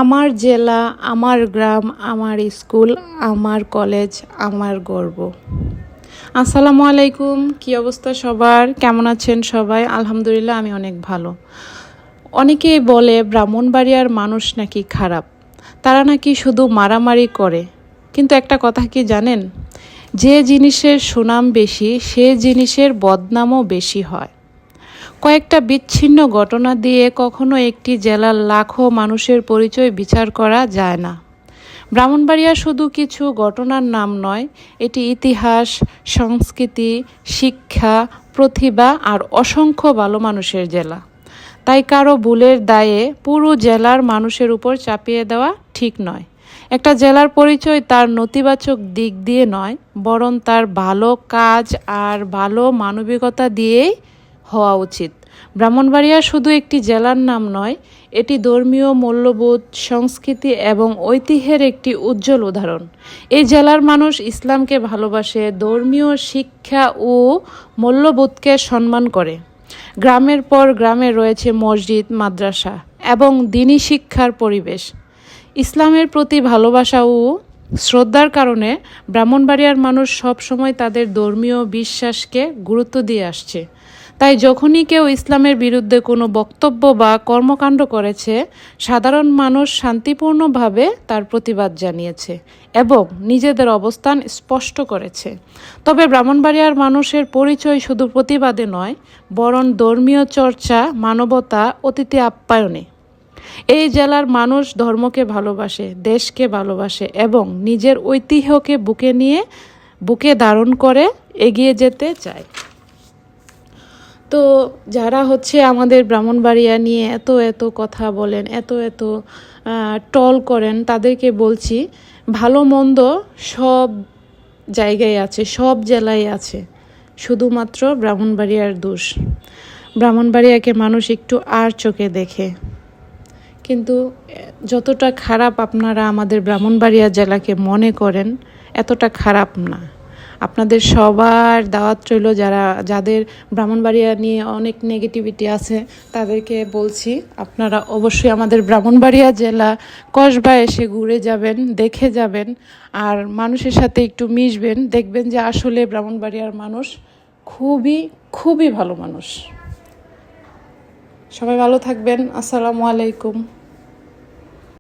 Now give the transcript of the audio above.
আমার জেলা, আমার গ্রাম, আমার স্কুল, আমার কলেজ, আমার গর্ব। আসসালামু আলাইকুম, কি অবস্থা সবার? কেমন আছেন সবাই? আলহামদুলিল্লাহ, আমি অনেক ভালো। অনেকেই বলে ব্রাহ্মণবাড়িয়ার মানুষ নাকি খারাপ, তারা নাকি শুধু মারামারি করে। কিন্তু একটা কথা কি জানেন? যে জিনিসের সুনাম বেশি সে জিনিসের বদনামও বেশি হয়। কয়েকটা বিচ্ছিন্ন ঘটনা দিয়ে কখনো একটি জেলার লাখো মানুষের পরিচয় বিচার করা যায় না। ব্রাহ্মণবাড়িয়া শুধু কিছু ঘটনার নাম নয়, এটি ইতিহাস, সংস্কৃতি, শিক্ষা, প্রতিভা আর অসংখ্য ভালো মানুষের জেলা। তাই কারো ভুলের দায়ে পুরো জেলার মানুষের উপর চাপিয়ে দেওয়া ঠিক নয়। একটা জেলার পরিচয় তার নেতিবাচক দিক দিয়ে নয়, বরং তার ভালো কাজ আর ভালো মানবিকতা দিয়েই হওয়া উচিত। ব্রাহ্মণবাড়িয়া শুধু একটি জেলার নাম নয়, এটি ধর্মীয় মূল্যবোধ, সংস্কৃতি এবং ঐতিহ্যের একটি উজ্জ্বল উদাহরণ। এই জেলার মানুষ ইসলামকে ভালোবাসে, ধর্মীয় শিক্ষা ও মূল্যবোধকে সম্মান করে। গ্রামের পর গ্রামে রয়েছে মসজিদ, মাদ্রাসা এবং দ্বীনি শিক্ষার পরিবেশ। ইসলামের প্রতি ভালোবাসা ও শ্রদ্ধার কারণে ব্রাহ্মণবাড়িয়ার মানুষ সবসময় তাদের ধর্মীয় বিশ্বাসকে গুরুত্ব দিয়ে আসছে। তাই যখনই কেউ ইসলামের বিরুদ্ধে কোনো বক্তব্য বা কর্মকাণ্ড করেছে, সাধারণ মানুষ শান্তিপূর্ণভাবে তার প্রতিবাদ জানিয়েছে এবং নিজেদের অবস্থান স্পষ্ট করেছে। তবে ব্রাহ্মণবাড়িয়ার মানুষের পরিচয় শুধু প্রতিবাদে নয়, বরং ধর্মীয় চর্চা, মানবতা, অতিথি আপ্যায়নে। এই জেলার মানুষ ধর্মকে ভালোবাসে, দেশকে ভালোবাসে এবং নিজের ঐতিহ্যকে বুকে ধারণ করে এগিয়ে যেতে চায়। তো যারা আমাদের ব্রাহ্মণবাড়িয়া নিয়ে এত কথা বলেন, এত টল করেন, তাদেরকে বলছি, ভালো মন্দ সব জায়গায় আছে, সব জেলায় আছে, শুধুমাত্র ব্রাহ্মণবাড়িয়ার দোষ। ব্রাহ্মণবাড়িয়াকে মানুষ একটু আর চোখে দেখে, কিন্তু যতটা খারাপ আপনারা আমাদের ব্রাহ্মণবাড়িয়া জেলাকে মনে করেন, এতটা খারাপ না। আপনাদের সবার দাওয়াত রইল, যাদের ব্রাহ্মণবাড়িয়া নিয়ে অনেক নেগেটিভিটি আছে, তাদেরকে বলছি আপনারা অবশ্যই আমাদের ব্রাহ্মণবাড়িয়া জেলা কসবা এসে ঘুরে যাবেন, দেখে যাবেন আর মানুষের সাথে একটু মিশবেন। দেখবেন যে আসলে ব্রাহ্মণবাড়িয়ার মানুষ খুবই ভালো মানুষ। সবাই ভালো থাকবেন। আসসালামু আলাইকুম।